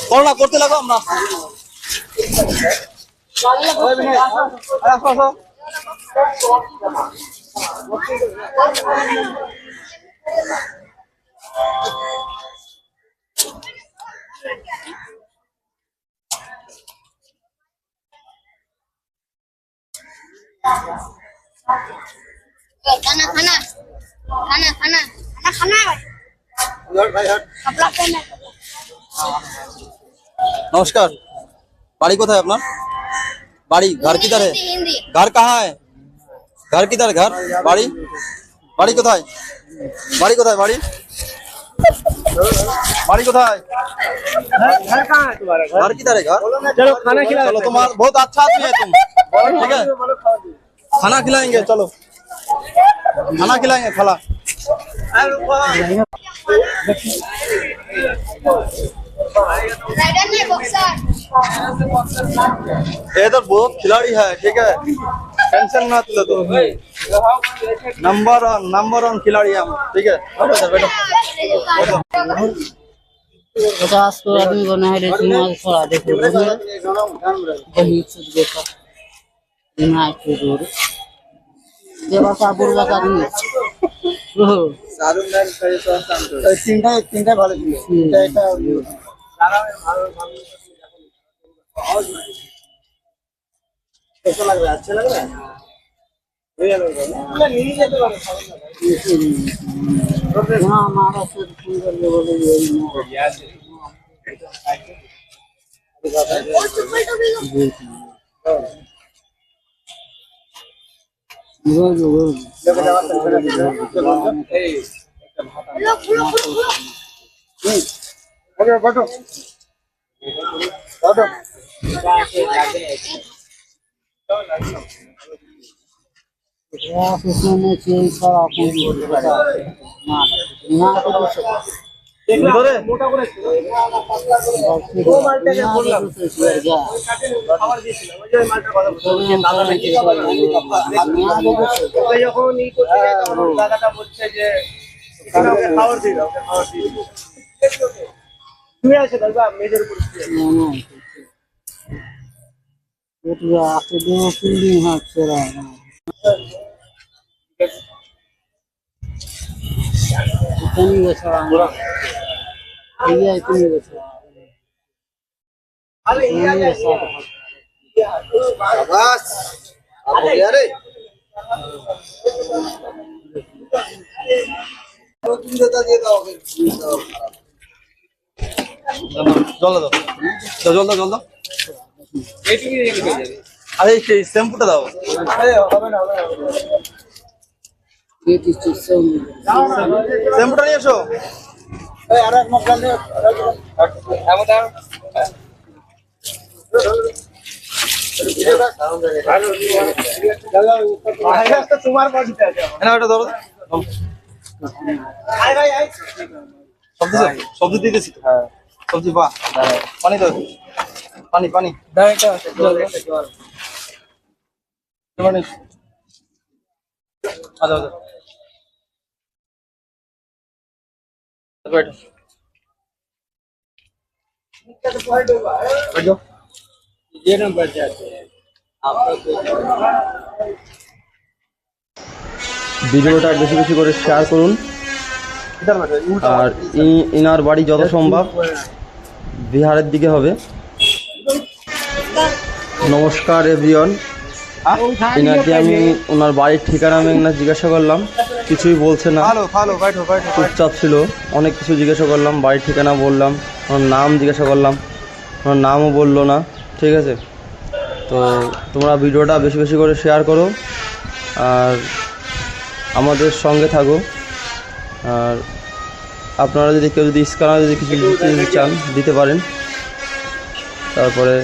Corona করতে লাগো আমরা खाना खाना खाना खाना खाना खाना कपड़ा पहनना नमस्कार बाड़ी कोথায় আপনার बाड़ी घर किधर है घर कहाँ है घर किधर घर बाड़ी बाड़ी कोথায় बाड़ी कोথায় बाड़ी बाड़ी कोথায় घर कहाँ है तुम्हारा? घर किधर है घर चलो खाना खिला चलो तुम्हारा बहुत अच्छा आदमी है तुम ठीक है खाना खिलाएंगे चलो खाना खिलाएंगे खाला राइडर नहीं बॉक्सर इधर बहुत खिलाड़ी है ठीक है टेंशन मत लो तुम नंबर वन खिलाड़ी हम ठीक है बैठो 50 को आदमी को नहरे दिमाग थोड़ा देखो वही चीज देखो दिमाग के दूर देवा का बुर्गा का नहीं ओहो सारुन दान करे तो शांत तीनটা ভালো ছিল এটা সারা ভালো कैसा लग रहा है अच्छा लग रहा है हाँ हमारा सिर सुंदर बोले यही रोज रोज बैठो उसमें चेंज करा মোটা করে ও মালটাকে বললাম খাবার দিয়েছিলাম ওই যে মালটার কথা বলছিলাম দাদা নাকি যখন ই করতে যায় তখন দাদাটা বলছে যে ওকে খাবার দিয়ে দাও খাবার দিয়ে দাও শুয়ে আছে দাদা মেজর উপর आपके दो फील्डिंग हाथ से रहा इतनी बचा भैया इतनी बचा बस अब हो गया रे तुम देता दिए तो जल दो जल दो जल दो अरे शैम्पूটা দাও আরে হবে না ये चीज शैम्पूটা নিয়ে এসো এই আরে এক মগ ডাল দে তোমার বডিতে আছে না ওটা দাও আয় ভাই আয় সবজি দিতেছি হ্যাঁ সবজি বাহ পানি দাও পানি পানি দাও এটা পানি আচ্ছা আচ্ছা बैठो बैठो ये नंबर जाते हैं ভিডিওটা বেশি বেশি করে শেয়ার করুন আর ইনার বাড়ি যত সম্ভব বিহারের দিকে হবে। নমস্কার এভরিওয়ান, ইনাকে আমি ওনার বাড়ির ঠিকানা আমি না জিজ্ঞাসা করলাম, কিছুই বলছে না, চুপচাপ ছিল। অনেক কিছু জিজ্ঞাসা করলাম, বাড়ির ঠিকানা বললাম, ওনার নাম জিজ্ঞাসা করলাম, ওনার নামও বললো না। ঠিক আছে, তো তোমরা ভিডিওটা বেশি বেশি করে শেয়ার করো আর আমাদের সঙ্গে থাকো। আর আপনারা যদি কেউ যদি স্ক্যানার যদি কিছু দিতে চান দিতে পারেন। তারপরে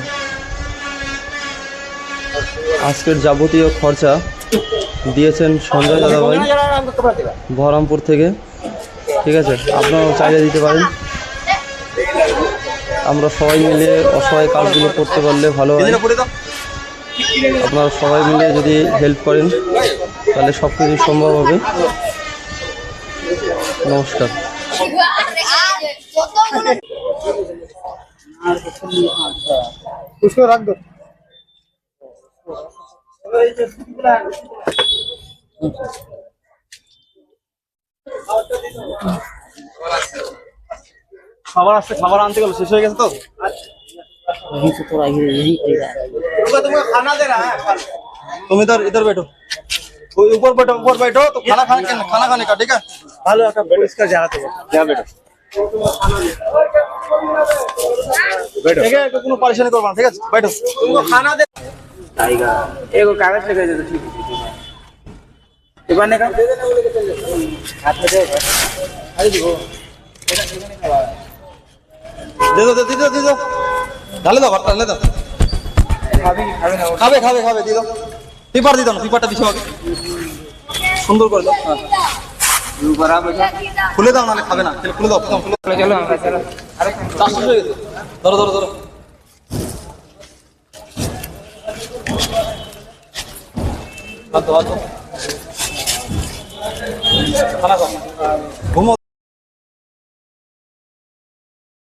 আজকের যাবতীয় খরচা দিয়েছেন সঞ্জয় দাদাভাই বহরমপুর থেকে। ঠিক আছে, আপনারাও চাইলে দিতে পারেন। আমরা সবাই মিলে অসহায় কাজগুলো করতে পারলে ভালো হয়। আপনারা সবাই মিলে যদি হেল্প করেন তাহলে সব কিছু সম্ভব হবে। নমস্কার। কতগুলো আর কিছু নেই, আচ্ছা। उसको रख दो খাবার আসছে খাবার আনতে গেল শেষ হয়ে গেছে তো वहीं से थोड़ा यही रहेगा। तुम्हें खाना दे रहा है तुम इधर इधर बैठो वो ऊपर बैठो तो खाना खाने का ठीक है ভালো একটা পরিষ্কার জায়গাতে যা বেটো ठीक है तो কোনো परेशानी করবা না ঠিক আছে बैठो तुमको खाना दे आएगा एगो कागज लेके दे दो ठीक है ये बनने का हाथ में दे अरे देखो दे दो ঢালে দাও ভাতটা ঢালে দাও खावे खावे ना খাবে দিয়ে দাও পেপার দিয়ে দাও না পেপারটা দিছো আগে সুন্দর করে দাও হ্যাঁ। बराबर খুলে দাও নাহলে খাবে না তাহলে খুলে দাও প্রথম খুলে चलो चलो अरे চাষ শেষ হয়ে গেছে ধরো ধরো ধরো হাত দাও, হাত দাও। খানা খাও ঘুমো